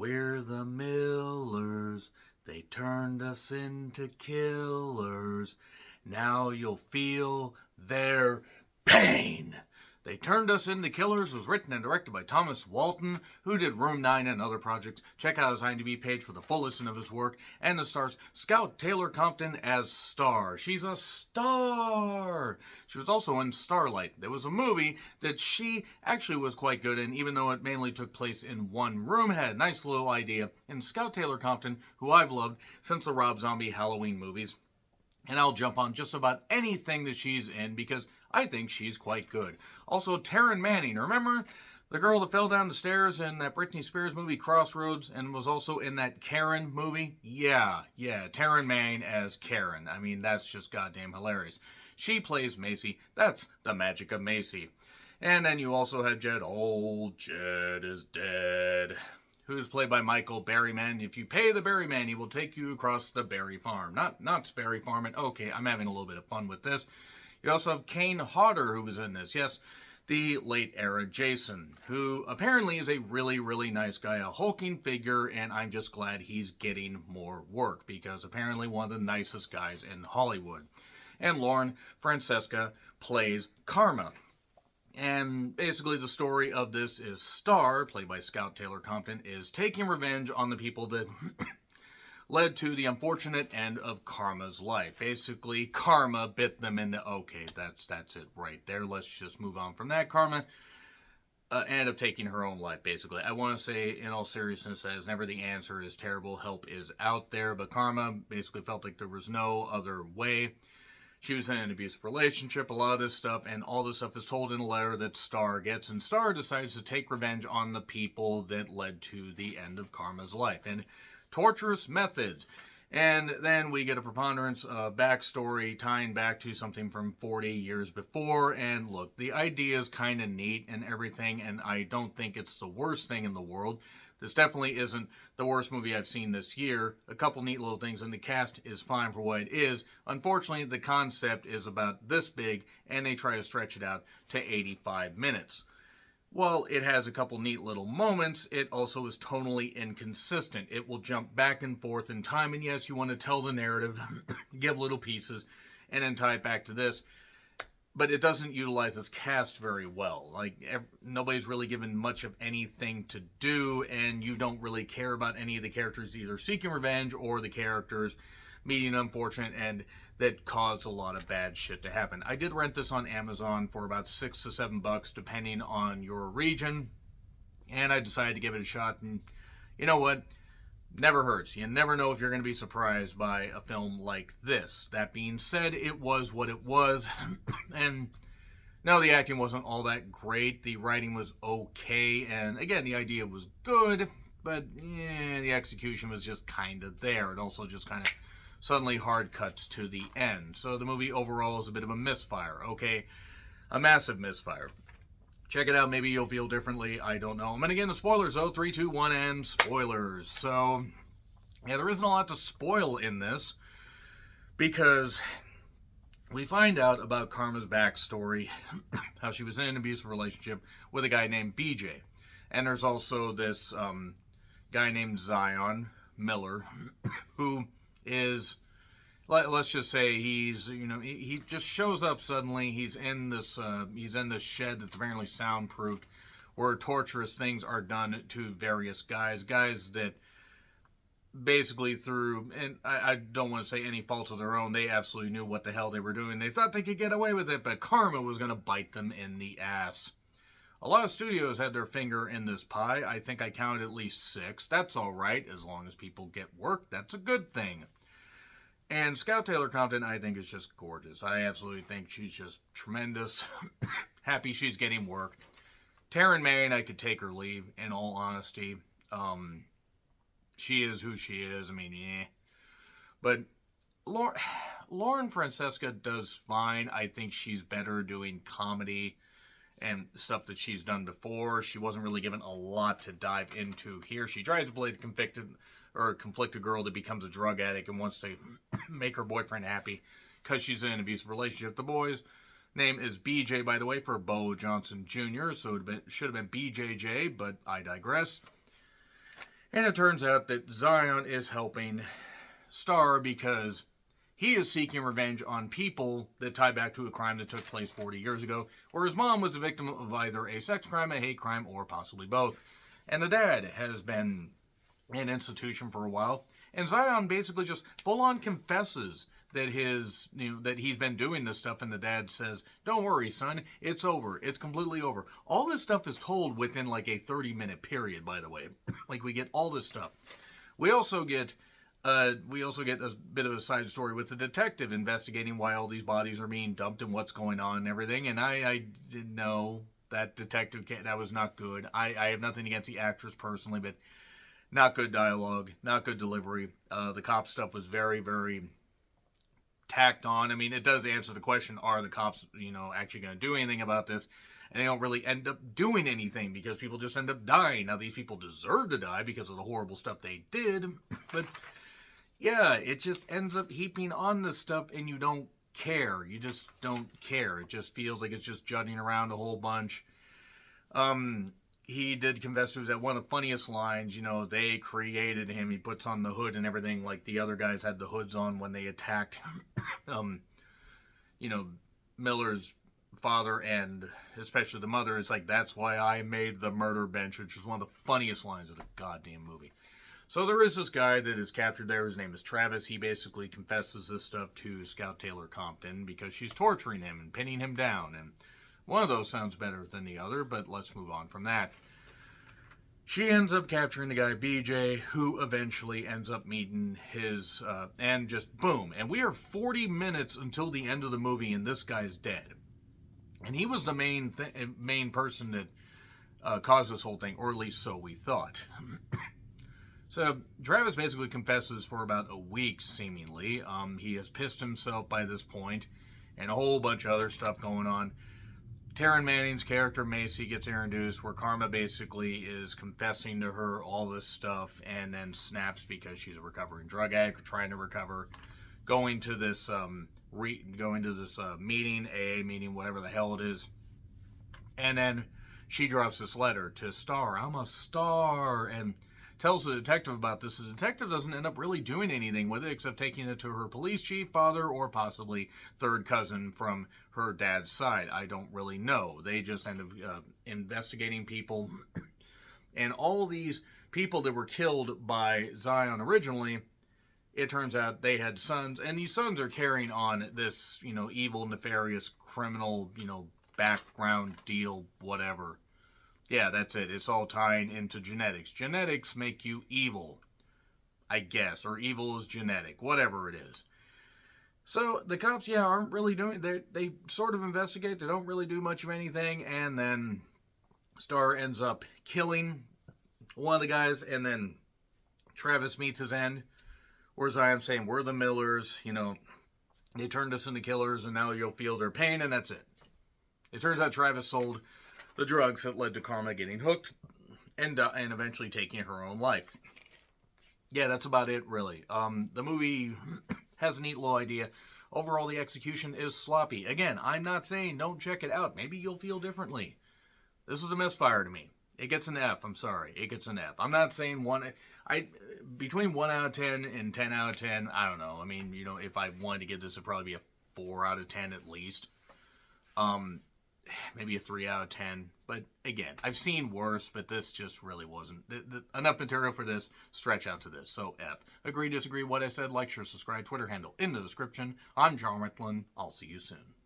We're the Millers. They turned us into killers. Now you'll feel their pain. They Turned Us Into Killers was written and directed by Thomas Walton, who did Room 9 and other projects. Check out his IMDb page for the full list of his work. And it stars Scout Taylor Compton as Star. She's a star! She was also in Starlight. There was a movie that she actually was quite good in, even though it mainly took place in one room. It had a nice little idea. And Scout Taylor Compton, who I've loved since the Rob Zombie Halloween movies. And I'll jump on just about anything that she's in because I think she's quite good. Also, Taryn Manning. Remember the girl that fell down the stairs in that Britney Spears movie Crossroads and was also in that Karen movie? Yeah, Taryn Manning as Karen. I mean, that's just goddamn hilarious. She plays Macy. That's the magic of Macy. And then you also have Jed. Old Jed is dead. Who's played by Michael Berryman. If you pay the Berryman, he will take you across the Berry Farm. Not Sperry Farm. And okay, I'm having a little bit of fun with this. You also have Kane Hodder, who was in this. Yes, the late era Jason, who apparently is a really, really nice guy, a hulking figure, and I'm just glad he's getting more work, because apparently one of the nicest guys in Hollywood. And Lauren Francesca plays Karma. And basically the story of this is Star, played by Scout Taylor Compton, is taking revenge on the people that led to the unfortunate end of Karma's life. Basically, Karma bit them into, okay, that's it right there. Let's just move on from that. Karma ended up taking her own life, basically. I want to say, in all seriousness, as never the answer is terrible, help is out there. But Karma basically felt like there was no other way. She was in an abusive relationship, a lot of this stuff, and all this stuff is told in a letter that Star gets, and Star decides to take revenge on the people that led to the end of Karma's life, and torturous methods. And then we get a preponderance of backstory tying back to something from 40 years before, and look, the idea is kind of neat and everything, and I don't think it's the worst thing in the world. This definitely isn't the worst movie I've seen this year. A couple neat little things, and the cast is fine for what it is. Unfortunately, the concept is about this big, and they try to stretch it out to 85 minutes. While it has a couple neat little moments, it also is tonally inconsistent. It will jump back and forth in time, and yes, you want to tell the narrative, give little pieces, and then tie it back to this. But it doesn't utilize its cast very well. Nobody's really given much of anything to do, and you don't really care about any of the characters either seeking revenge or the characters meeting an unfortunate end that caused a lot of bad shit to happen. I did rent this on Amazon for about $6 to $7, depending on your region, and I decided to give it a shot, and you know what? Never hurts. You never know if you're going to be surprised by a film like this. That being said, it was what it was. And no, the acting wasn't all that great. The writing was okay. And again, the idea was good. But the execution was just kind of there. It also just kind of suddenly hard cuts to the end. So the movie overall is a bit of a misfire. Okay, a massive misfire. Check it out. Maybe you'll feel differently. I don't know. And again, the spoilers, though. 3, 2, 1, and spoilers. So, yeah, there isn't a lot to spoil in this because we find out about Karma's backstory, how she was in an abusive relationship with a guy named BJ. And there's also this guy named Zion Miller who is... Let's just say he just shows up suddenly. He's in this shed that's apparently soundproofed, where torturous things are done to various guys that basically through, and I don't want to say any fault of their own, they absolutely knew what the hell they were doing. They thought they could get away with it, but Karma was going to bite them in the ass. A lot of studios had their finger in this pie. I think I counted at least 6. That's all right, as long as people get work. That's a good thing. And Scout Taylor Compton, I think, is just gorgeous. I absolutely think she's just tremendous. Happy she's getting work. Taryn Manning, I could take her leave, in all honesty. She is who she is. I mean, yeah. But Lauren Francesca does fine. I think she's better doing comedy and stuff that she's done before. She wasn't really given a lot to dive into here. She tries to play the conflicted girl that becomes a drug addict and wants to make her boyfriend happy because she's in an abusive relationship. The boy's name is BJ, by the way, for Bo Johnson Jr., so it should have been BJJ, but I digress. And it turns out that Zion is helping Star because he is seeking revenge on people that tie back to a crime that took place 40 years ago, where his mom was a victim of either a sex crime, a hate crime, or possibly both. And the dad has been in institution for a while. And Zion basically just full-on confesses that that he's been doing this stuff, and the dad says, "Don't worry, son, it's over. It's completely over." All this stuff is told within like a 30-minute period, by the way. Like, we get all this stuff. We also get a bit of a side story with the detective investigating why all these bodies are being dumped and what's going on and everything. And I didn't know that detective, that was not good. I have nothing against the actress personally, but not good dialogue, not good delivery. The cop stuff was very, very tacked on. I mean, it does answer the question, are the cops, actually going to do anything about this? And they don't really end up doing anything because people just end up dying. Now, these people deserve to die because of the horrible stuff they did, but yeah, it just ends up heaping on this stuff and you don't care. You just don't care. It just feels like it's just jutting around a whole bunch. He did confess to that one of the funniest lines, they created him. He puts on the hood and everything like the other guys had the hoods on when they attacked, Miller's father and especially the mother. It's like, that's why I made the murder bench, which was one of the funniest lines of the goddamn movie. So there is this guy that is captured there. His name is Travis. He basically confesses this stuff to Scout Taylor Compton because she's torturing him and pinning him down. And one of those sounds better than the other, but let's move on from that. She ends up capturing the guy BJ, who eventually ends up meeting his, and just boom. And we are 40 minutes until the end of the movie, and this guy's dead. And he was the main person that caused this whole thing, or at least so we thought. So Travis basically confesses for about a week, seemingly. He has pissed himself by this point, and a whole bunch of other stuff going on. Taryn Manning's character, Macy, gets introduced, where Karma basically is confessing to her all this stuff, and then snaps because she's a recovering drug addict, or trying to recover, going to this meeting, AA meeting, whatever the hell it is, and then she drops this letter to Star. I'm a star, and tells the detective about this. The detective doesn't end up really doing anything with it except taking it to her police chief, father, or possibly third cousin from her dad's side. I don't really know. They just end up investigating people. And all these people that were killed by Zion originally, it turns out they had sons. And these sons are carrying on this, evil, nefarious, criminal, background deal, whatever. Yeah, that's it. It's all tying into genetics. Genetics make you evil, I guess, or evil is genetic, whatever it is. So the cops, aren't really doing. They sort of investigate. They don't really do much of anything, and then Star ends up killing one of the guys, and then Travis meets his end. Whereas I am saying, we're the Millers. They turned us into killers, and now you'll feel their pain, and that's it. It turns out Travis sold the drugs that led to Karma getting hooked and eventually taking her own life. Yeah, that's about it, really. The movie has a neat little idea. Overall, the execution is sloppy. Again, I'm not saying don't check it out. Maybe you'll feel differently. This is a misfire to me. It gets an F. I'm sorry. It gets an F. I'm not saying between 1 out of 10 and 10 out of 10, I don't know. I mean, if I wanted to give this, it'd probably be a 4 out of 10 at least. Maybe a 3 out of 10. But again, I've seen worse, but this just really wasn't. Enough material for this, stretch out to this. So F. Agree, disagree, what I said, like, share, subscribe, Twitter handle in the description. I'm John Rickland. I'll see you soon.